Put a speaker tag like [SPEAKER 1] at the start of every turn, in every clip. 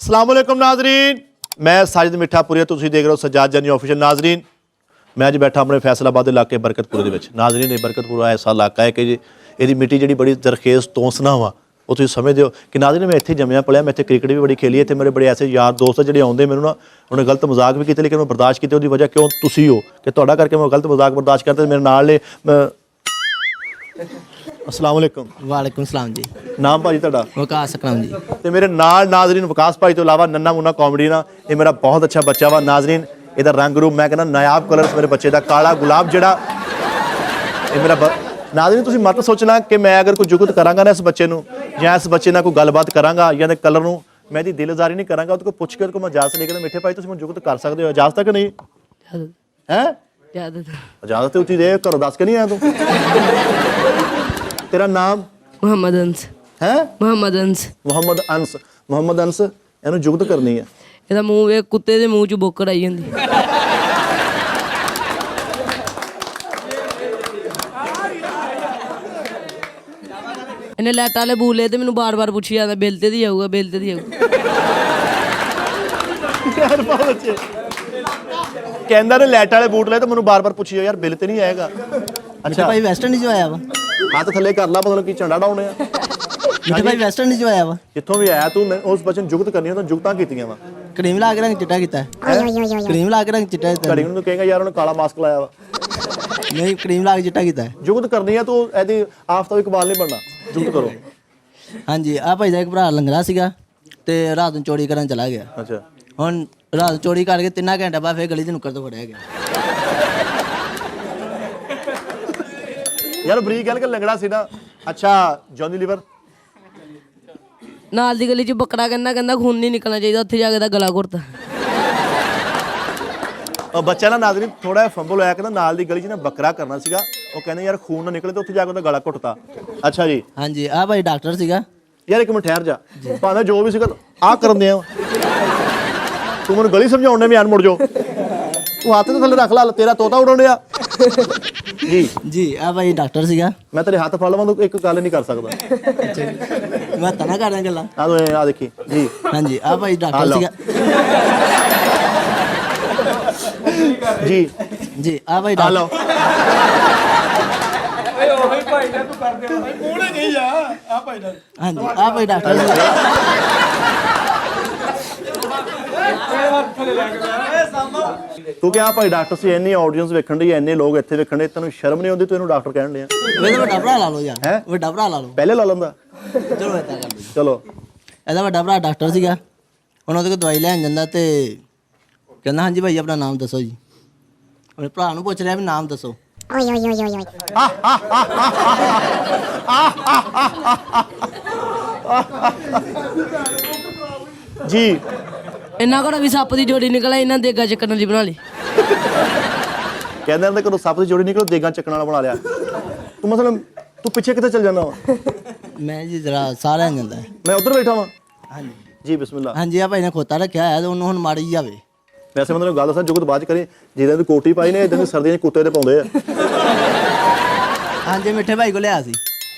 [SPEAKER 1] अस्सलाम वालेकुम नाजरीन, मैं साजिद मिठापुरिया, तुसीं देख रहे हो सज्जाद जानी ऑफिशियल। नाजरीन, मैं अज बैठा अपने फैसलाबाद इलाके बरकतपुरे दे। नाजरीन, ये बरकतपुरा ऐसा इलाका है कि ये मिट्टी जी बड़ी जरखेज तोसना वा, वो तुसीं समझदे हो कि नाजरीन मैं इत्थे जम्मिया पलिया, मैं इत्थे क्रिकेट भी बड़ी खेली, इत्थे मेरे बड़े ऐसे यार दोस्त जिहड़े आउंदे मैनूं ना उन्हें गलत मजाक भी किए, लेकिन मैं बर्दाश्त किए। उसकी वजह क्यों तुसीं हो कि तुहाडा करके मैं गलत मजाक बर्दाश्त करते मेरे नाल ने। अस्सलाम वालेकुम।
[SPEAKER 2] वालेकुम सलाम जी।
[SPEAKER 1] नाम भाजी तुहाडा?
[SPEAKER 2] वकास अकरम जी।
[SPEAKER 1] तो मेरे नाल नाजरीन वकास भाई तो इलावा नन्ना मुन्ना कॉमेडी ना, ये मेरा बहुत अच्छा बच्चा वा। नाजरीन, ਇਹਦਾ रंग रूप मैं कहना नायाब कलर मेरे बच्चे का काला गुलाब जड़ा ये मेरा नाज़रीन तुसीं मत सोचना कि मैं अगर कोई जुगत करांगा ना इस बच्चे नूं या इस बच्चे नाल कोई गलबात करांगा या कलर नूं मैं दी दिलजारी नहीं करांगा, उसको पुछ के उसको मैं इजाजत लेके मिठे भाई तुसीं मैं जुगत कर सकते हो, इजाजत है कि नहीं है? इजाजत तो दे, घरों दस के नहीं आया तू? तेरा नाम?
[SPEAKER 2] मोहम्मद अंस
[SPEAKER 1] है?
[SPEAKER 2] मोहम्मद अंस।
[SPEAKER 1] मोहम्मद अंस। मोहम्मद अंस, इहनूं जुगत करनी है।
[SPEAKER 2] ਇਹਦਾ ਮੂੰਹ ਵੇਖ, ਕੁੱਤੇ ਦੇ ਮੂੰਹ 'ਚ ਬੋਕੜ ਆਈ ਜਾਂਦੀ। ਇਹਨੇ ਲੈਟ ਵਾਲੇ ਬੂਟ ਲਏ ਤੇ ਮੈਨੂੰ ਬਾਰ-ਬਾਰ ਪੁੱਛੀ ਜਾਂਦਾ ਬਿੱਲ ਤੇ ਦੀ ਆਊਗਾ, ਬਿੱਲ ਤੇ ਦੀ ਆਊਗਾ।
[SPEAKER 1] ਯਾਰ ਬਹੁਤ ਬੱਚੇ ਕਹਿੰਦਾ ਨੇ ਲੈਟ ਵਾਲੇ ਬੂਟ ਲਏ ਤੇ ਮੈਨੂੰ ਬਾਰ-ਬਾਰ ਪੁੱਛੀ ਯਾਰ ਬਿੱਲ ਤੇ ਨਹੀਂ ਆਏਗਾ।
[SPEAKER 2] ਅੱਛਾ ਭਾਈ ਵੈਸਟਰਨ ਨਹੀਂ ਜੋ ਆਇਆ ਵਾ,
[SPEAKER 1] ਹੱਥ ਥੱਲੇ ਕਰ ਲਾ, ਮਤਲਬ ਕੀ ਝੰਡਾ ਡਾਉਣੇ ਆ।
[SPEAKER 2] ਮਿੱਠੇ ਭਾਈ ਵੈਸਟਰਨ ਨਹੀਂ ਜੋ ਆਇਆ ਵਾ,
[SPEAKER 1] ਜਿੱਥੋਂ ਵੀ ਆਇਆ ਤੂੰ ਉਸ ਬੱਚੇ ਨੂੰ ਜੁਗਤ ਕਰਨੀ, ਤਾਂ ਜੁਗਤਾਂ ਕੀਤੀਆਂ ਵਾ।
[SPEAKER 2] ਕਰੀਮ ਲਾ ਕੇ ਰੰਗ ਚਿੱਟਾ ਕੀਤਾ, ਕਰੀਮ ਲਾ ਕੇ ਰੰਗ ਚਿੱਟਾ ਕੀਤਾ।
[SPEAKER 1] ਘੜੀ ਨੂੰ ਕਹੇਗਾ ਯਾਰ ਉਹਨੇ ਕਾਲਾ ਮਾਸਕ ਲਾਇਆ ਵਾ।
[SPEAKER 2] ਨਹੀਂ, ਕਰੀਮ ਲਾ ਕੇ ਚਿੱਟਾ ਕੀਤਾ।
[SPEAKER 1] ਜੁਗਤ ਕਰਨੀ ਆ ਤੂੰ, ਇਹਦੀ ਆਫਤਾਬ ਇਕਬਾਲ ਨਹੀਂ ਬਣਨਾ, ਜੁਗਤ ਕਰੋ।
[SPEAKER 2] ਹਾਂਜੀ, ਆ ਭਾਈ ਦਾ ਇੱਕ ਭਰਾ ਲੰਗੜਾ ਸੀਗਾ ਤੇ ਰਾਤ ਨੂੰ ਚੋਰੀ ਕਰਨ ਚਲਾ ਗਿਆ।
[SPEAKER 1] ਅੱਛਾ,
[SPEAKER 2] ਹੁਣ ਰਾਤ ਨੂੰ ਚੋਰੀ ਕਰਕੇ 3 ਘੰਟੇ ਬਾਅਦ ਫਿਰ ਗਲੀ 'ਚ ਨੁੱਕਰ ਤੋਂ ਫੜਿਆ ਗਿਆ।
[SPEAKER 1] ਯਾਰ ਬਰੀਕ ਗੱਲ ਕਿ ਲੰਗੜਾ ਸੀ ਨਾ। ਅੱਛਾ, ਜੌਨੀ ਲੀਵਰ
[SPEAKER 2] ਨਾਲ ਦੀ ਗਲੀ 'ਚ ਬੱਕਰਾ ਕਹਿੰਦਾ ਖੂਨ ਨਹੀਂ ਨਿਕਲਣਾ ਚਾਹੀਦਾ, ਉੱਥੇ ਜਾ ਕੇ ਤਾਂ ਗਲਾ ਘੁੱਟਦਾ।
[SPEAKER 1] ਉਹ ਬੱਚਾ ਨਾ ਨਾਜ਼ਰੀਨ ਥੋੜਾ ਜਿਹਾ ਫੰਬਲ ਹੋਇਆ, ਕਹਿੰਦਾ ਨਾਲ ਦੀ ਗਲੀ 'ਚ ਨਾ ਬੱਕਰਾ ਕਰਨਾ ਸੀਗਾ, ਉਹ ਕਹਿੰਦੇ ਯਾਰ ਖੂਨ ਨਾ ਨਿਕਲੇ ਤੇ ਉੱਥੇ ਜਾ ਕੇ ਉਹਦਾ ਗਲਾ ਘੁੱਟਤਾ। ਅੱਛਾ ਜੀ।
[SPEAKER 2] ਹਾਂਜੀ, ਆ ਭਾਈ ਡਾਕਟਰ ਸੀਗਾ।
[SPEAKER 1] ਯਾਰ ਇੱਕ ਮਿੰਟ ਠਹਿਰ ਜਾ, ਭਾਵੇਂ ਜੋ ਵੀ ਸੀਗਾ ਆਹ ਕਰਨ ਦੇ ਆ ਤੂੰ ਮੈਨੂੰ ਗਲੀ ਸਮਝਾਉਣ ਨੇ ਵੀ ਆਣ ਮੁੜ ਜਾਓ, ਤੂੰ ਹੱਥ ਤੇ ਥੱਲੇ ਰੱਖ ਲਾ, ਤੇਰਾ ਤੋਤਾ ਉਡਾਉਣ ਡਿਆ। ਜੀ
[SPEAKER 2] ਜੀ, ਆ ਭਾਈ ਡਾਕਟਰ ਸੀਗਾ।
[SPEAKER 1] ਮੈਂ ਤੇਰੇ ਹੱਥ ਫੜ ਲਵਾਂ ਤੂੰ ਇੱਕ ਗੱਲ ਨਹੀਂ ਕਰ ਸਕਦਾ।
[SPEAKER 2] ਮੈਂ ਤਾਂ ਨਾ ਕਰਦਾ ਗੱਲਾਂ।
[SPEAKER 1] ਆ ਦੇਖੀ ਜੀ।
[SPEAKER 2] ਹਾਂਜੀ, ਆ ਭਾਈ ਡਾਕਟਰ ਸੀਗਾ।
[SPEAKER 1] ਜੀ
[SPEAKER 2] ਜੀ, ਆ ਭਾਈ ਡਾਕਟਰ।
[SPEAKER 1] ਲਓ
[SPEAKER 2] ਹਾਂਜੀ, ਆ ਭਾਈ ਡਾਕਟਰ ਸੀਗਾ।
[SPEAKER 1] ਤੂੰ ਕਿਹਾ ਭਾਈ ਡਾਕਟਰ ਸੀ, ਇੰਨੀ ਆਡੀਅנס ਵੇਖਣ ਦੀ, ਇੰਨੇ ਲੋਕ ਇੱਥੇ ਵੇਖਣ ਦੇ, ਤੈਨੂੰ ਸ਼ਰਮ ਨਹੀਂ ਆਉਂਦੀ? ਤੂੰ ਇਹਨੂੰ ਡਾਕਟਰ ਕਹਿਣ ਡਿਆ?
[SPEAKER 2] ਇਹਦਾ ਵੱਡਾ ਭਰਾ ਲਾ ਲਓ ਯਾਰ।
[SPEAKER 1] ਹੈਂ?
[SPEAKER 2] ਵੱਡਾ ਭਰਾ ਲਾ ਲਓ।
[SPEAKER 1] ਪਹਿਲੇ ਲਾ ਲੈਂਦਾ।
[SPEAKER 2] ਚਲੋ ਏਦਾਂ ਕਰ ਲਓ।
[SPEAKER 1] ਚਲੋ,
[SPEAKER 2] ਇਹਦਾ ਵੱਡਾ ਭਰਾ ਡਾਕਟਰ ਸੀਗਾ। ਉਹਨਾਂ ਦੇ ਕੋਲ ਦਵਾਈ ਲੈਣ ਜਾਂਦਾ ਤੇ ਕਹਿੰਦਾ ਹਾਂਜੀ ਭਾਈ ਆਪਣਾ ਨਾਮ ਦੱਸੋ ਜੀ। ਆਪਣੇ ਭਰਾ ਨੂੰ ਪੁੱਛ ਰਿਹਾ ਵੀ ਨਾਮ ਦੱਸੋ।
[SPEAKER 1] ਜੀ
[SPEAKER 2] ਇਹਨਾਂ ਕੋਲ ਵੀ ਸੱਪ ਦੀ ਜੋੜੀ ਨਿਕਲਿਆ, ਇਹਨਾਂ ਦੇਗਾ ਚੱਕਣ ਦੀ ਬਣਾ ਲਈ।
[SPEAKER 1] ਕਹਿੰਦੇ ਨੇ ਕਦੋਂ ਸੱਪ ਦੀ ਜੋੜੀ ਨਿਕਲੋ ਦੇਗਾ ਚੱਕਣ ਵਾਲਾ ਬਣਾ ਲਿਆ। ਤੂੰ ਮਤਲਬ ਤੂੰ ਪਿੱਛੇ ਕਿੱਥੇ ਚੱਲ ਜਾਂਦਾ ਵਾ?
[SPEAKER 2] ਮੈਂ ਜੀ ਜਰਾ ਸਾਰਿਆਂ ਜਾਂਦਾ।
[SPEAKER 1] ਮੈਂ ਉੱਧਰ ਬੈਠਾ ਵਾਂ।
[SPEAKER 2] ਹਾਂਜੀ
[SPEAKER 1] ਜੀ ਬਿਸਮਿਲ੍ਲਾ।
[SPEAKER 2] ਹਾਂਜੀ, ਆ ਭਾਈ ਨੇ ਖੋਤਾ ਰੱਖਿਆ ਹੋਇਆ ਤੇ ਉਹਨੂੰ ਹੁਣ ਮਾਰੀ ਜਾਵੇ।
[SPEAKER 1] ਵੈਸੇ ਮਤਲਬ ਗੱਲ ਦੱਸਾਂ, ਜੁਗਤ ਬਾਅਦ ਚ ਕਰੇ, ਜਿਹਦੇ ਦੀ ਕੋਟੀ ਪਾਈ ਨੇ ਇਦਾਂ ਦੀ ਸਰਦੀਆਂ ਚ ਕੁੱਤੇ ਤੇ ਪਾਉਂਦੇ ਆ।
[SPEAKER 2] ਹਾਂਜੀ, ਮਿੱਠੇ ਭਾਈ ਕੋਲ ਲਿਆ ਸੀ।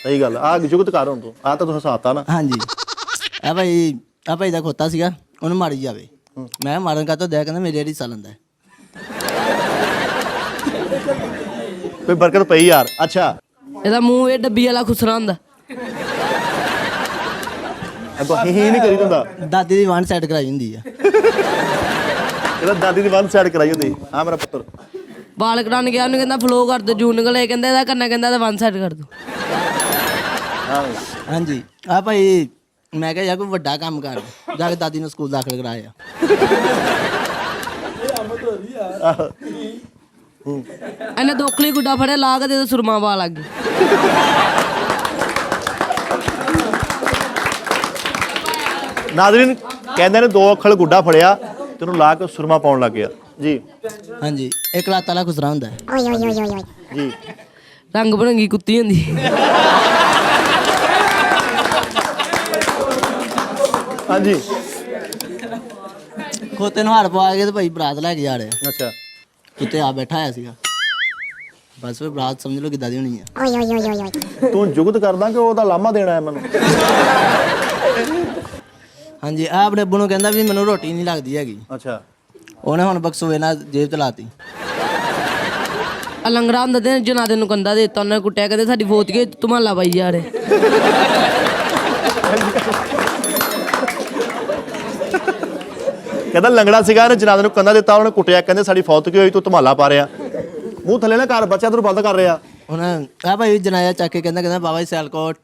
[SPEAKER 1] ਸਹੀ ਗੱਲ ਆ, ਜੁਗਤ ਕਰ ਹੁਣ ਤੂੰ, ਆ ਤਾਂ ਤੂੰ ਹਸਾਤਾ ਨਾ।
[SPEAKER 2] ਹਾਂਜੀ, ਆ ਭਾਈ ਦਾ ਖੋਤਾ ਸੀਗਾ, ਉਹਨੂੰ ਮਾਰੀ ਜਾਵੇ। ਮੈਂ ਮਾਰਨ ਕਾ ਤੋਂ ਦਿਆ, ਕਹਿੰਦਾ ਮੇਰੇ ਹਿੱਸਾ ਲੈਂਦਾ।
[SPEAKER 1] ਕੋਈ ਬਰਕਤ ਪਈ ਯਾਰ। ਅੱਛਾ,
[SPEAKER 2] ਇਹਦਾ ਮੂੰਹ ਇਹ ਡੱਬੀ ਵਾਲਾ ਖੁਸਰਾ ਹੁੰਦਾ।
[SPEAKER 1] ਅੱਗੋਂ ਹੀ ਨਹੀਂ ਕਰੀ ਦਿੰਦਾ।
[SPEAKER 2] ਦਾਦੀ ਦੀ ਵਨ ਸਾਈਡ ਕਰਾਈ ਹੁੰਦੀ ਆ।
[SPEAKER 1] ਇਹਦਾ ਦਾਦੀ ਦੀ ਵਨ ਸਾਈਡ ਕਰਾਈ ਹੁੰਦੀ। ਹਾਂ ਮੇਰਾ ਪੁੱਤਰ
[SPEAKER 2] ਬਾਲ ਕਢਾਉਣ ਗਿਆ, ਉਹਨੂੰ ਕਹਿੰਦਾ ਫਲੋ ਕਰ ਦੋ, ਜੂ ਨਿਕਲੇ, ਕਹਿੰਦਾ ਇਹਦਾ ਕਰਨਾ, ਕਹਿੰਦਾ ਇਹਦਾ ਵਨ ਸਾਈਡ ਕਰ ਦੋ।
[SPEAKER 1] ਹਾਂ
[SPEAKER 2] ਹਾਂਜੀ, ਆ ਭਾਈ ਮੈਂ ਕਿਹਾ ਯਾਰ ਕੋਈ ਵੱਡਾ ਕੰਮ ਕਰ, ਜਾ ਕੇ ਦਾਦੀ ਨੂੰ ਸਕੂਲ ਦਾਖਲ ਕਰਾਇਆ। ਇਹਨੇ ਦੋਖਲੀ ਗੁੱਡਾ ਫੜਿਆ, ਲਾ ਕੇ ਤੇ ਸੁਰਮਾ ਪਾ ਲੱਗ ਗਈ।
[SPEAKER 1] ਨਾਜ਼ਰੀਨ ਕਹਿੰਦੇ ਨੇ 2 ਅੱਖਰ ਗੁੱਡਾ ਫੜਿਆ ਤੈਨੂੰ ਲਾ ਕੇ ਸੁਰਮਾ ਪਾਉਣ ਲੱਗ ਗਿਆ। ਜੀ
[SPEAKER 2] ਹਾਂਜੀ, ਇੱਕ ਲੱਤ ਵਾਲਾ ਖੁਸਰਾ ਹੁੰਦਾ
[SPEAKER 1] ਜੀ।
[SPEAKER 2] ਰੰਗ ਬਰੰਗੀ ਕੁੱਤੀ ਹੁੰਦੀ।
[SPEAKER 1] ਹਾਂਜੀ,
[SPEAKER 2] ਖੋਤੇ ਨੂੰ ਹਾਰ ਪਵਾ ਕੇ ਤੇ ਭਾਈ ਬਰਾਤ ਲੈ ਕੇ ਜਾ ਰਿਹਾ।
[SPEAKER 1] ਅੱਛਾ,
[SPEAKER 2] ਕੁੱਤੇ ਆ ਬੈਠਾ ਹੋਇਆ ਸੀਗਾ। ਬਸ ਫਿਰ ਬਰਾਤ ਸਮਝ ਲਓ ਕਿੱਦਾਂ ਦੀ ਹੋਣੀ ਆ।
[SPEAKER 1] ਤੂੰ ਜੁਗਤ ਕਰਦਾ ਕਿ ਉਹਦਾ ਲਾਮਾ ਦੇਣਾ ਹੈ ਮੈਨੂੰ?
[SPEAKER 2] ਹਾਂਜੀ ਆ ਆਪਣੇ ਅੱਬੂ ਨੂੰ ਕਹਿੰਦਾ ਵੀ ਮੈਨੂੰ ਰੋਟੀ ਨਹੀਂ ਲੱਗਦੀ ਹੈਗੀ,
[SPEAKER 1] ਅੱਛਾ
[SPEAKER 2] ਉਹਨੇ ਹੁਣ ਬਕਸੋਏ ਨਾਲ ਜੇਬ ਚ ਲਾਤੀ।
[SPEAKER 3] ਲੰਗਰਾਂ ਹੁੰਦਾ ਤੇ ਜਨਾਦੇ ਨੂੰ ਕੰਦਾ ਦੇ ਦਿੱਤਾ, ਉਹਨੇ ਕੁੱਟਿਆ, ਕਹਿੰਦੇ ਸਾਡੀ ਫੌਜ ਕੇ ਧਮਾਲਾ ਪਾਈ ਜਾ ਰਹੇ।
[SPEAKER 1] ਕਹਿੰਦਾ ਲੰਗੜਾ ਸੀਗਾ ਇਹਨੇ ਜਨਾਦੇ ਨੂੰ ਕੰਧਾ ਦਿੱਤਾ, ਉਹਨੇ ਕੁੱਟਿਆ, ਕਹਿੰਦੇ ਸਾਡੀ ਫੌਤ ਕੀ ਹੋਈ, ਤੂੰ ਧਮਾਲਾ ਪਾ ਰਿਹਾ। ਮੂੰਹ ਥੱਲੇ ਨਾ ਘਰ ਬੱਚਾ ਤੈਨੂੰ ਬੰਦ ਕਰ ਰਿਹਾ।
[SPEAKER 2] ਹੁਣ ਆ ਭਾਈ ਜਨਾਜ਼ਾ ਚੱਕ ਕੇ ਕਹਿੰਦਾ ਬਾਬਾ ਜੀ ਸਿਆਲਕੋਟ।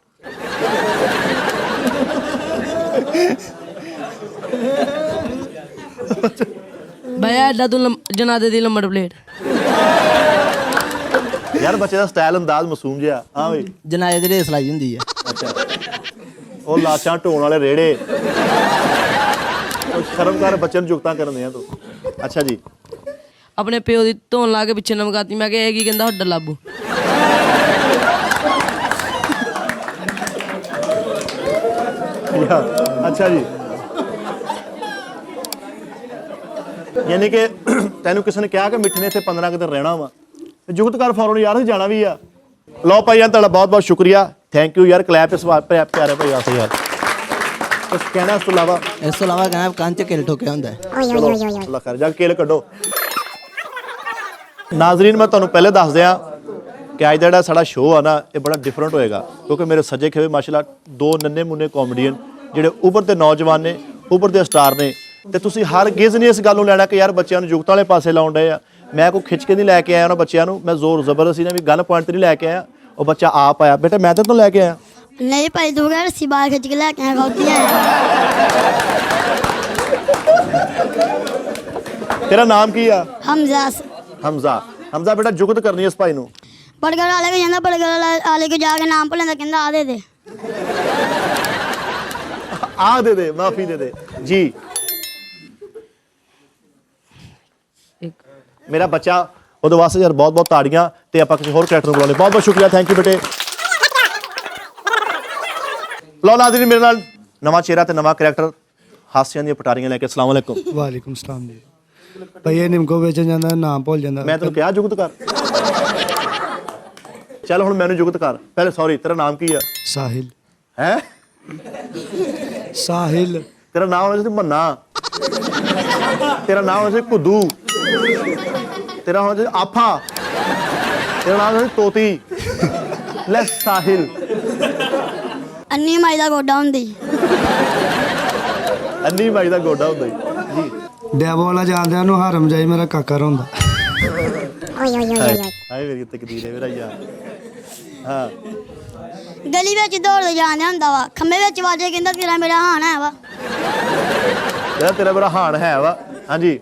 [SPEAKER 3] ਬਾਇਆ ਐਡਾ ਤੂੰ ਜਨਾਦੇ ਦੀ ਨੰਬਰ ਪਲੇਟ।
[SPEAKER 1] ਯਾਰ ਬੱਚੇ ਦਾ ਸਟਾਈਲ ਅੰਦਾਜ਼ ਮਾਸੂਮ ਜਿਹਾ। ਹਾਂ ਬਈ
[SPEAKER 2] ਜਨਾਜ਼ੇ ਦੀ ਰੇਸ ਲਾਈ ਹੁੰਦੀ ਆ।
[SPEAKER 1] ਅੱਛਾ ਉਹ ਲਾਸ਼ਾਂ ਢੋਣ ਵਾਲੇ ਰੇੜੇ, ਸ਼ਰਮ ਕਰ ਬੱਚੇ ਨੂੰ ਜੁਗਤਾਂ ਕਰਨ ਦਿਆਂ ਤੂੰ। ਅੱਛਾ ਜੀ
[SPEAKER 3] ਆਪਣੇ ਪਿਓ ਦੀ ਧੋਣ ਲਾ ਕੇ ਪਿੱਛੇ ਨਮਕਾਤੀ। ਮੈਂ ਕਿਹਾ ਇਹ ਕੀ ਕਹਿੰਦਾ ਹੱਡਾ ਲਾਬੂ।
[SPEAKER 1] ਅੱਛਾ ਜੀ ਯਾਨੀ ਕਿ ਤੈਨੂੰ ਕਿਸੇ ਨੇ ਕਿਹਾ ਕਿ ਮਿੱਠੇ ਨੇ ਇੱਥੇ 15 ਕੁ ਦਿਨ ਰਹਿਣਾ ਵਾ, ਜੁਗਤ ਕਰ ਫੌਰਨ ਯਾਰ ਜਾਣਾ ਵੀ ਆ। ਲਓ ਭਾਈ ਯਾਰ ਤੁਹਾਡਾ ਬਹੁਤ ਬਹੁਤ ਸ਼ੁਕਰੀਆ, ਥੈਂਕ ਯੂ ਯਾਰ। ਕਲੈਪ ਇਸ ਵਾਰ ਪਿਆਰੇ ਭਾਈ ਵਾਸਤੇ ਯਾਰ। ਕੁਛ ਕਹਿਣਾ ਇਸ ਤੋਂ ਇਲਾਵਾ?
[SPEAKER 2] ਇਸ ਤੋਂ ਇਲਾਵਾ ਕਹਿੰਦਾ ਕੰਨ ਚ ਕਿਲ ਠੋਕਿਆ ਹੁੰਦਾ ਹੈ।
[SPEAKER 1] ਅੱਲਾ ਕਰ ਜਾ ਕੇਲ ਕੱਢੋ। ਨਾਜ਼ਰੀਨ ਮੈਂ ਤੁਹਾਨੂੰ ਪਹਿਲੇ ਦੱਸ ਦਿਆਂ ਕਿ ਅੱਜ ਦਾ ਜਿਹੜਾ ਸਾਡਾ ਸ਼ੋਅ ਆ ਨਾ ਇਹ ਬੜਾ ਡਿਫਰੈਂਟ ਹੋਏਗਾ, ਕਿਉਂਕਿ ਮੇਰੇ ਸੱਜੇ ਖੇਵੇ ਮਾਸ਼ਾਅੱਲਾ ਦੋ ਨੰਨੇ ਮੁੰਨੇ ਕਾਮੇਡੀਅਨ ਜਿਹੜੇ ਉੱਭਰਦੇ ਨੌਜਵਾਨ ਨੇ, ਉੱਭਰਦੇ ਸਟਾਰ ਨੇ, ਤੇ ਤੁਸੀਂ ਹਰ ਗਿਜ਼ ਨਹੀਂ ਇਸ ਗੱਲ ਨੂੰ ਲੈਣਾ ਕਿ ਯਾਰ ਬੱਚਿਆਂ ਨੂੰ ਜੁਗਤਾਂ ਵਾਲੇ ਪਾਸੇ ਲਾਉਣ ਡਏ ਆ। ਮੈਂ ਕੋਈ ਖਿੱਚ ਕੇ ਨਹੀਂ ਲੈ ਕੇ ਆਇਆ ਉਹਨਾਂ ਬੱਚਿਆਂ ਨੂੰ, ਮੈਂ ਜ਼ੋਰ ਜ਼ਬਰਦਸਤੀ ਨਾਲ ਵੀ ਗਨ ਪੁਆਇੰਟ ਤੇ ਨਹੀਂ ਲੈ ਕੇ ਆਇਆ। ਉਹ ਬੱਚਾ ਆਪ ਆਇਆ, ਬੇਟਾ ਮੈਂ ਤਾਂ ਲੈ ਕੇ ਆਇਆ।
[SPEAKER 4] ਨਹੀਂ ਭਾਈ ਤੂੰ ਕਹਿ ਰੱਸੀ ਬਾਹਰ ਖਿੱਚ ਕੇ ਲੈ ਕੇ ਆਇਆ ਗੌਤੀਆਂ।
[SPEAKER 1] ਤੇਰਾ ਨਾਮ ਕੀ ਆ?
[SPEAKER 4] ਹਮਜ਼ਾ।
[SPEAKER 1] ਹਮਜ਼ਾ। ਹਮਜ਼ਾ ਬੇਟਾ ਜੁਗਤ ਕਰਨੀ ਇਸ ਭਾਈ ਨੂੰ।
[SPEAKER 4] ਬਰਗਰ ਵਾਲੇ ਕੋ ਜਾਂਦਾ, ਬਰਗਰ ਵਾਲੇ ਕੋ ਜਾ ਕੇ ਨਾਮ ਭੁੱਲਦਾ, ਕਹਿੰਦਾ ਆ ਦੇ ਦੇ।
[SPEAKER 1] ਆ ਦੇ ਦੇ, ਮਾਫੀ ਦੇ ਦੇ ਜੀ। ਮੇਰਾ ਬੱਚਾ, ਉਹਦੇ ਵਾਸਤੇ ਯਾਰ ਬਹੁਤ ਬਹੁਤ ਤਾੜੀਆਂ। ਤੇ ਆਪਾਂ ਕਿਸੇ ਹੋਰ ਕੈਰੈਕਟਰ ਨੂੰ ਬੁਲਾਉਂਦੇ। ਬਹੁਤ ਬਹੁਤ ਸ਼ੁਕਰੀਆ, ਥੈਂਕ ਯੂ ਬੇਟੇ। ਲਓ ਨਾਜ਼ਰੀਨ ਮੇਰੇ ਨਾਲ ਨਵਾਂ ਚਿਹਰਾ ਤੇ ਨਵਾਂ ਕੈਰੈਕਟਰ ਹਾਸਿਆਂ ਦੀਆਂ ਪਟਾਰੀਆਂ ਲੈ ਕੇ। ਅਸਲਾਮ ਵਾਲੇਕੁਮ।
[SPEAKER 5] ਵਾਲੇਕੁਮ ਸਲਾਮ ਜੀ। ਭਾਈ ਇਹ ਨਿੰਮਕੋ ਵੇਚਣ ਜਾਂਦਾ, ਨਾਮ ਭੁੱਲ ਜਾਂਦਾ।
[SPEAKER 1] ਮੈਂ ਤੈਨੂੰ ਕਿਹਾ ਜੁਗਤ ਕਰ। ਚੱਲ ਹੁਣ ਮੈਨੂੰ ਜੁਗਤ ਕਰ। ਪਹਿਲੇ ਸੌਰੀ, ਤੇਰਾ ਨਾਮ ਕੀ ਆ?
[SPEAKER 5] ਸਾਹਿਲ।
[SPEAKER 1] ਹੈ
[SPEAKER 5] ਸਾਹਿਲ।
[SPEAKER 1] ਤੇਰਾ ਨਾਮ ਹੋਣਾ ਸੀ ਮੰਨਾ, ਤੇਰਾ ਨਾਮ ਹੋਣਾ ਸੀ ਕੁੱਦੂ, ਤੇਰਾ ਹੋਣਾ ਸੀ ਆਫਾ, ਤੇਰਾ ਨਾਮ ਹੋਣਾ ਸੀ ਤੋਤੀ। ਲੈ ਸਾਹਿਲ।
[SPEAKER 4] ਅੰਨੀ ਮਾਈ ਦਾ ਗੋਡਾ ਹੁੰਦੀ।
[SPEAKER 1] ਅੰਨੀ ਬਾਈ ਦਾ ਗੋਡਾ ਹੁੰਦਾ ਜੀ।
[SPEAKER 5] ਡੈਬੋ ਵਾਲਾ ਜਾਂਦਿਆਂ ਨੂੰ ਹਰਮ ਜਾਈ ਮੇਰਾ ਕਾਕਾ ਰੋਂਦਾ।
[SPEAKER 1] ਹਾਏ ਮੇਰੀ ਤਕਦੀਰ ਹੈ ਮੇਰਾ ਯਾਰ। ਹਾਂ
[SPEAKER 4] ਗਲੀ ਵਿੱਚ ਦੌੜਦੇ ਜਾਂਦੇ ਹੁੰਦਾ ਵਾ, ਖੰਭੇ ਵਿੱਚ ਵਾਜੇ, ਕਹਿੰਦਾ ਤੇਰਾ ਮੇਰਾ ਹਾਣ ਹੈ ਵਾ।
[SPEAKER 1] ਜਿਹੜਾ ਤੇਰਾ ਮੇਰਾ ਹਾਣ ਹੈ ਵਾ। ਹਾਂਜੀ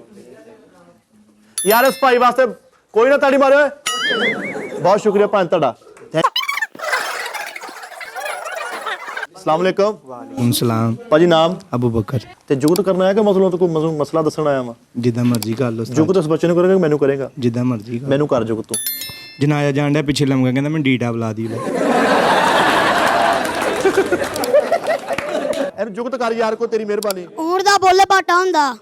[SPEAKER 1] ਯਾਰ ਇਸ ਭਾਈ ਵਾਸਤੇ ਕੋਈ ਨਾ ਤਾੜੀ ਮਾਰਿਓ। ਬਹੁਤ ਸ਼ੁਕਰੀਆ ਭਾਈ ਤੁਹਾਡਾ। ਅਸਲਾਮ ਵਾਲੇਕੁਮ।
[SPEAKER 5] ਵਾਲੇਕੁਮ ਸਲਾਮ।
[SPEAKER 1] ਭਾਜੀ ਨਾਮ?
[SPEAKER 5] ਅਬੂ ਬਕਰ।
[SPEAKER 1] ਤੇ ਜੁਗਤ ਕਰਨਾ ਹੈ ਕਿ ਮਸਲਾ ਤੋਂ ਕੋਈ ਮਸਲਾ ਦੱਸਣ ਆਇਆ ਵਾ?
[SPEAKER 5] ਜਿੱਦਾਂ ਮਰਜ਼ੀ ਕਰ ਲਓ।
[SPEAKER 1] ਜੁਗਤ ਇਸ ਬੱਚੇ ਨੂੰ ਕਰੇਗਾ ਕਿ ਮੈਨੂੰ ਕਰੇਗਾ?
[SPEAKER 5] ਜਿੱਦਾਂ ਮਰਜ਼ੀ ਕਰ।
[SPEAKER 1] ਮੈਨੂੰ ਕਰ ਜੁਗਤ ਤੂੰ।
[SPEAKER 5] ਜਨਾਜ਼ਾ ਜਾਣ ਡਿਆ ਪਿੱਛੇ ਲੰਮਗਾ, ਕਹਿੰਦਾ ਮੈਂ ਡੀਟਾ ਬੁਲਾ ਦੀ ਲੈ।
[SPEAKER 1] ਇਹਨੂੰ ਜੁਗਤ ਕਰ ਯਾਰ, ਕੋਈ ਤੇਰੀ ਮਿਹਰਬਾਨੀ।
[SPEAKER 4] ਊਂਟ ਦਾ ਬੁੱਲ ਪਾਟਾ ਹੁੰਦਾ।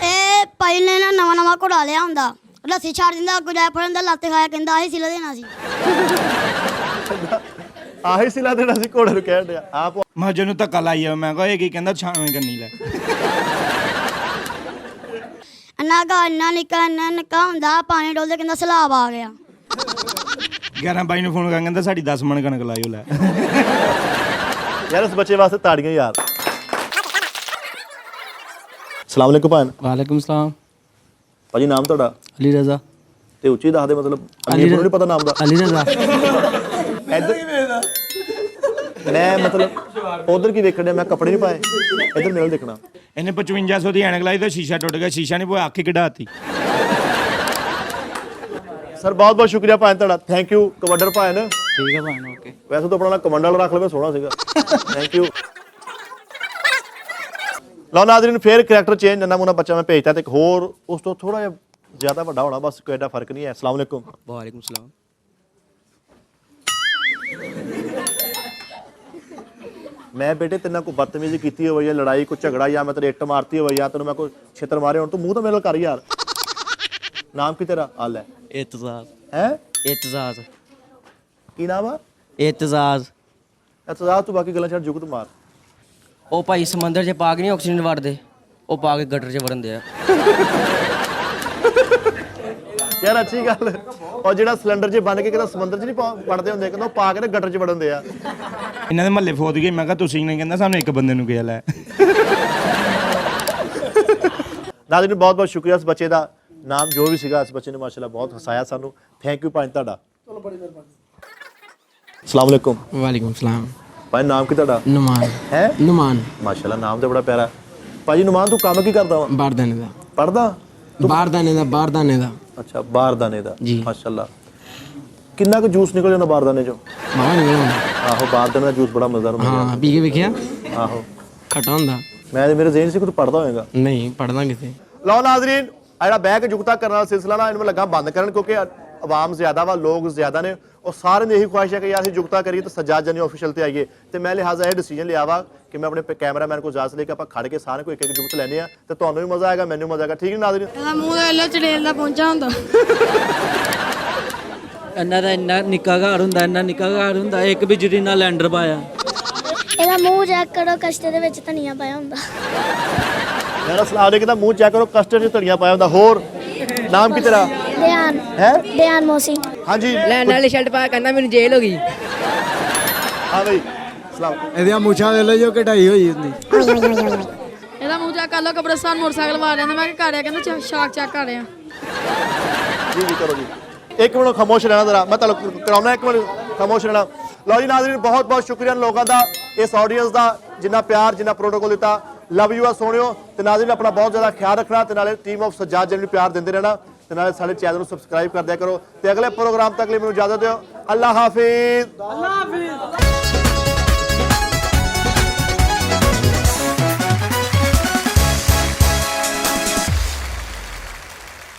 [SPEAKER 4] ਇਹ ਭਾਈ ਨੇ ਨਾ ਨਵਾਂ ਨਵਾਂ ਘੋੜਾ ਲਿਆ ਹੁੰਦਾ, ਲੱਸੀ ਛੱਡ ਦਿੰਦਾ, ਅੱਗੋਂ ਜਾ ਫੜਨ ਦਾ ਲੱਤ ਖਾਇਆ, ਕਹਿੰਦਾ ਆਹੀ ਸਿਲਾ ਦੇਣਾ ਸੀ।
[SPEAKER 1] ਆਹੀ ਸਿਲਾ ਦੇਣਾ ਸੀ ਘੋੜੇ ਨੂੰ, ਕਹਿਣ ਡਿਆ ਆਪ।
[SPEAKER 5] ਮਾਜੇ ਨੂੰ ਧੱਕਾ ਲਾਈ ਆ। ਮੈਂ ਕਿਹਾ ਇਹ ਕੀ ਕਹਿੰਦਾ, ਛਾਵੇਂ ਕਰਨੀ ਲੈ।
[SPEAKER 4] ਇੰਨਾ ਨਿੱਕਾ ਹੁੰਦਾ, ਪਾਣੀ ਡੋਲਦੇ, ਕਹਿੰਦਾ ਸਲਾਬ ਆ ਗਿਆ।
[SPEAKER 5] 11 ਬਾਈ ਨੂੰ ਫੋਨ ਕਰ, ਕਹਿੰਦਾ ਸਾਡੀ 10 ਮਣ ਕਣਕ ਲਾਇਓ ਲੈ।
[SPEAKER 1] ਯਾਰ ਇਸ ਬੱਚੇ ਵਾਸਤੇ ਤਾੜੀਆਂ ਯਾਰ। ਅਸਲਾਮ ਵਾਲੇਕੁਮ ਭਾਈ।
[SPEAKER 2] ਵਾਲੇਕੁਮ ਸਲਾਮ।
[SPEAKER 1] ਭਾਜੀ ਨਾਮ ਤੁਹਾਡਾ?
[SPEAKER 2] ਅਲੀ ਰਜ਼ਾ।
[SPEAKER 1] ਤੇ ਉੱਚੀ ਦੱਸ ਦੇ, ਮਤਲਬ ਅਲੀ ਨੂੰ ਨਹੀਂ ਪਤਾ ਨਾਮ ਦਾ।
[SPEAKER 2] ਅਲੀ ਰਜ਼ਾ।
[SPEAKER 1] ਮੈਂ ਮਤਲਬ ਉਧਰ ਕੀ ਵੇਖਣ ਡਿਆ, ਮੈਂ ਕੱਪੜੇ ਨਹੀਂ ਪਾਏ, ਇੱਧਰ ਮੇਲ ਦੇਖਣਾ।
[SPEAKER 5] ਇਹਨੇ 5500 ਦੀ ਐਨਕ ਲਾਈ ਤਾਂ ਸ਼ੀਸ਼ਾ ਟੁੱਟ ਗਿਆ। ਸ਼ੀਸ਼ਾ ਨਹੀਂ ਪੋਇਆ, ਅੱਖ ਹੀ ਕਢਾਤੀ।
[SPEAKER 1] ਸਰ ਬਹੁਤ ਬਹੁਤ ਸ਼ੁਕਰੀਆ ਭਾਈ ਤੁਹਾਡਾ, ਥੈਂਕ ਯੂ ਕਮਾਂਡਰ ਭਾਈ ਨੇ।
[SPEAKER 2] ਠੀਕ ਹੈ ਭਾਈ, ਓਕੇ।
[SPEAKER 1] ਵੈਸੇ ਤਾਂ ਆਪਣਾ ਕਮਾਂਡਰ ਰੱਖ ਲਵੇ, ਸੋਹਣਾ ਸੀਗਾ। Thank you. ਲਓ ਨਾਜ਼ਰੀਨ ਫੇਰ ਕਰੈਕਟਰ ਚੇਂਜ, ਨੰਨਾ ਮੁੰਨਾ ਬੱਚਾ ਮੈਂ ਭੇਜਤਾ ਤੇ ਇੱਕ ਹੋਰ ਉਸ ਤੋਂ ਥੋੜਾ ਜਿਹਾ ਜ਼ਿਆਦਾ ਵੱਡਾ ਹੋਣਾ, ਬਸ ਕੋਈ ਐਡਾ ਫਰਕ ਨਹੀਂ ਹੈ। ਅਸਲਾਮ ਵਾਲੇਕੁਮ।
[SPEAKER 2] ਵਾਲੇਕੁਮ ਸਲਾਮ।
[SPEAKER 1] ਮੈਂ ਬੇਟੇ ਤੇਨਾਂ ਕੋਈ ਬਦਤਮੀਜ਼ੀ ਕੀਤੀ ਹੋਵੇ ਜਾਂ ਲੜਾਈ, ਕੋਈ ਝਗੜਾ, ਜਾਂ ਮੈਂ ਤੇਰੇ ਇੱਟ ਮਾਰਤੀ ਹੋਵੇ, ਜਾਂ ਤੈਨੂੰ ਮੈਂ ਕੋਈ ਛਿੱਤਰ ਮਾਰੇ ਹੋਣ, ਤੂੰ ਮੂੰਹ ਤਾਂ ਮੇਰੇ ਨਾਲ ਕਰ ਯਾਰ। ਨਾਮ ਕੀ ਤੇਰਾ? ਆ ਲੈ।
[SPEAKER 2] ਇਤਜ਼ਾਜ਼।
[SPEAKER 1] ਹੈ
[SPEAKER 2] ਇਤਜ਼ਾਜ਼।
[SPEAKER 1] ਕੀ ਨਾਮ ਆ?
[SPEAKER 2] ਇਤਜ਼ਾਜ਼।
[SPEAKER 1] ਇਤਜ਼ਾਜ਼। ਤੂੰ ਬਾਕੀ ਗੱਲਾਂ ਛੱਡ, ਜੁਗਤ ਮਾਰ।
[SPEAKER 6] ਉਹ ਭਾਈ ਸਮੁੰਦਰ 'ਚ ਪਾ ਕੇ ਨਹੀਂ ਆਕਸੀਜਨ ਵੜਦੇ, ਉਹ ਪਾ ਕੇ ਗਟਰ 'ਚ ਵੜਨਦੇ ਆ।
[SPEAKER 1] ਯਾਰ ਅੱਛੀ ਗੱਲ। ਔਰ ਜਿਹੜਾ ਸਿਲੰਡਰ 'ਚ ਬਣ ਕੇ ਕਹਿੰਦਾ ਸਮੁੰਦਰ 'ਚ ਨਹੀਂ ਵੜਦੇ ਹੁੰਦੇ, ਕਹਿੰਦਾ ਉਹ ਪਾ ਕੇ ਨਾ ਗਟਰ 'ਚ ਵੜਨਦੇ ਆ।
[SPEAKER 5] ਇਹਨਾਂ ਦੇ ਮਹੱਲੇ ਫੋਤ ਗਏ, ਮੈਂ ਕਿਹਾ ਤੁਸੀਂ ਨਹੀਂ, ਕਹਿੰਦਾ ਸਾਨੂੰ ਇੱਕ ਬੰਦੇ ਨੂੰ ਕਿਹਾ ਲੈ।
[SPEAKER 1] ਨਾਜ਼ਰੀਨ ਬਹੁਤ ਬਹੁਤ ਸ਼ੁਕਰੀਆ ਇਸ ਬੱਚੇ ਦਾ, ਨਾਮ ਜੋ ਵੀ ਸੀਗਾ ਇਸ ਬੱਚੇ ਨੇ ਮਾਸ਼ਾਅੱਲਾ ਬਹੁਤ ਹਸਾਇਆ ਸਾਨੂੰ। ਥੈਂਕ ਯੂ ਭਾਈ ਤੁਹਾਡਾ। ਅਸਲਾਮ ਵਾਲੇਕੁਮ।
[SPEAKER 7] वालेकुम सलाम।
[SPEAKER 1] ਭਾਈ ਨਾਮ ਕੀ ਤੁਹਾਡਾ?
[SPEAKER 7] नुमान
[SPEAKER 1] ਹੈ
[SPEAKER 7] नुमान
[SPEAKER 1] ਮਾਸ਼ਾਅੱਲਾ, ਨਾਮ ਤੇ ਬੜਾ ਪਿਆਰਾ। ਭਾਜੀ ਨੁਮਾਨ ਤੂੰ ਕੰਮ ਕੀ ਕਰਦਾ ਵਾ?
[SPEAKER 7] बारदाने दा
[SPEAKER 1] ਪੜਦਾ?
[SPEAKER 7] बारदाने दा
[SPEAKER 1] ਅੱਛਾ ਬਾਰਦਾਨੇ ਦਾ।
[SPEAKER 7] ਜੀ।
[SPEAKER 1] ਮਾਸ਼ਾਅੱਲਾ ਕਿੰਨਾ ਕੁ ਜੂਸ ਨਿਕਲ ਜਾਂਦਾ ਬਾਰਦਾਨੇ ਚੋਂ?
[SPEAKER 7] बाहर निकल आउंदा।
[SPEAKER 1] ਆਹੋ ਬਾਰਦਾਨੇ ਦਾ ਜੂਸ ਬੜਾ ਮਜ਼ੇਦਾਰ ਹੁੰਦਾ।
[SPEAKER 7] हाँ पी के वेखिया
[SPEAKER 1] ਆਹੋ
[SPEAKER 7] खट्टा हुंदा
[SPEAKER 1] ਮੇਰੇ ਜ਼ਿਹਨ ਸੀ ਕਿ ਤੂੰ ਪੜਦਾ ਹੋਏਗਾ।
[SPEAKER 7] नहीं पढ़दा किथे।
[SPEAKER 1] ਲਓ ਨਾਜ਼ਰੀਨ, ਆ ਜਿਹੜਾ ਬਹਿ ਕੇ ਜੁਗਤਾ ਕਰਨ ਵਾਲਾ ਸਿਲਸਿਲਾ ਨਾ ਇਹਨੂੰ ਲੱਗਾ ਬੰਦ ਕਰਨ, ਕਿਉਂਕਿ ਆਵਾਮ ਜ਼ਿਆਦਾ ਵਾ, ਲੋਕ ਜ਼ਿਆਦਾ ਨੇ, ਉਹ ਸਾਰਿਆਂ ਦੀ ਇਹੀ ਖੁਆਇਸ਼ ਹੈ ਕਿ ਯਾਰ ਅਸੀਂ ਜੁਗਤਾ ਕਰੀਏ ਤਾਂ ਸੱਜਾਦ ਜਨੀ ਆਫੀਸ਼ੀਅਲ ਤੇ ਆਈਏ। ਤੇ ਮੈਂ ਲਿਹਾਜ਼ਾ ਇਹ ਡਿਸੀਜਨ ਲਿਆ ਵਾ ਕਿ ਮੈਂ ਆਪਣੇ ਕੈਮਰਾਮੈਨ ਕੋਲ ਇਜਾਜ਼ਤ ਲੈ ਕੇ ਆਪਾਂ ਖੜ ਕੇ ਸਾਰਿਆਂ ਕੋਲ ਇੱਕ ਇੱਕ ਜੁਗਤ ਲੈਣੇ ਆ, ਤੇ ਤੁਹਾਨੂੰ ਵੀ ਮਜ਼ਾ ਆਏਗਾ, ਮੈਨੂੰ ਮਜ਼ਾ ਆਏਗਾ। ਠੀਕ ਹੈ ਨਾਜ਼ਰੀਨ?
[SPEAKER 3] ਇਹਦਾ ਮੂੰਹ ਦਾ ਲੈ ਚੜੇਲ ਦਾ ਪਹੁੰਚਾ ਹੁੰਦਾ।
[SPEAKER 6] ਇਹਨਾਂ ਦਾ ਇੰਨਾ ਨਿੱਕਾ ਘਰ ਹੁੰਦਾ, ਇੰਨਾ ਨਿੱਕਾ ਘਰ ਹੁੰਦਾ, ਇੱਕ ਬਿਜਲੀ ਨਾਲ ਲੈਂਡਰ ਪਾਇਆ।
[SPEAKER 4] ਇਹਦਾ ਮੂੰਹ ਚੈੱਕ ਕਰੋ, ਕਸ਼ਤੇ ਦੇ ਵਿੱਚ ਧਨੀਆ ਪਾਇਆ ਹੁੰਦਾ।
[SPEAKER 1] ਮੇਰਾ ਸਲਾਹ ਦੇ ਕਹਿੰਦਾ ਮੂੰਹ ਚੈੱਕ ਕਰੋ, ਕਸਟਰਡ 'ਚ ਧਨੀਆ ਪਾਇਆ ਹੁੰਦਾ। ਹੋਰ ਨਾਮ ਕੀ ਤੇਰਾ?
[SPEAKER 4] ਧਿਆਨ
[SPEAKER 1] ਹੈ?
[SPEAKER 4] ਧਿਆਨ ਮੋਸੀ।
[SPEAKER 1] ਹਾਂਜੀ
[SPEAKER 3] ਲੈਣ ਵਾਲੀ ਸ਼ਰਟ ਪਾ ਕਹਿੰਦਾ ਮੈਨੂੰ ਜੇਲ੍ਹ ਹੋ ਗਈ।
[SPEAKER 1] ਹਾਂ ਬਈ ਸਲਾਮ।
[SPEAKER 7] ਇਹਦੀਆਂ ਮੁੱਛਾਂ ਵੇਖ ਲਓ ਜੋ ਕਢਾਈ ਹੋਈ ਹੁੰਦੀ।
[SPEAKER 3] ਇਹਦਾ ਮੂੰਹ ਚੈੱਕ ਕਰ ਲਓ, ਕਬਰਸਤਾਨ ਮੋਟਰਸਾਈਕਲ ਵਾਰ ਲੈਂਦਾ। ਮੈਂ ਕਿਹਾ ਘੜਿਆ, ਕਹਿੰਦਾ ਸ਼ਾਕ ਚੈੱਕ ਕਰ ਰਿਹਾ।
[SPEAKER 1] ਜੀ ਜੀ ਕਰੋ ਜੀ। ਇੱਕ ਮਿੰਟ ਖਾਮੋਸ਼ ਰਹਿਣਾ ਜ਼ਰਾ, ਮੈਂ ਤੁਹਾਨੂੰ ਕਰਾਉਣਾ, ਇੱਕ ਮਿੰਟ ਖਾਮੋਸ਼ ਰਹਿਣਾ। ਲਓ ਜੀ ਨਾਜ਼ਰੀਨ, ਬਹੁਤ ਬਹੁਤ ਸ਼ੁਕਰੀਆ ਲੋਕਾਂ ਦਾ, ਇਸ ਆਡੀਅנס ਦਾ, ਜਿੰਨਾ ਪਿਆਰ, ਜਿੰਨਾ ਪ੍ਰੋਟੋਕੋਲ ਦਿੱਤਾ। ਲਵ ਯੂ ਆ ਸੋਹਣਿਓ। ਤੇ ਨਾਜ਼ਰੀਨ ਆਪਣਾ ਬਹੁਤ ਜ਼ਿਆਦਾ ਖਿਆਲ ਰੱਖਣਾ, ਤੇ ਨਾਲੇ ਟੀਮ ਆਫ ਸੱਜਾਦ ਜਨੀ ਨੂੰ ਪਿਆਰ ਦਿੰਦੇ ਰਹਿਣਾ, ਤੇ ਨਾਲੇ ਸਾਡੇ ਚੈਨਲ ਨੂੰ ਸਬਸਕ੍ਰਾਈਬ ਕਰ ਦਿਆ ਕਰੋ। ਤੇ ਅਗਲੇ ਪ੍ਰੋਗਰਾਮ ਤੱਕ ਲਈ ਮੈਨੂੰ ਇਜਾਜ਼ਤ ਦਿਓ। ਅੱਲਾ ਹਾਫਿਜ਼।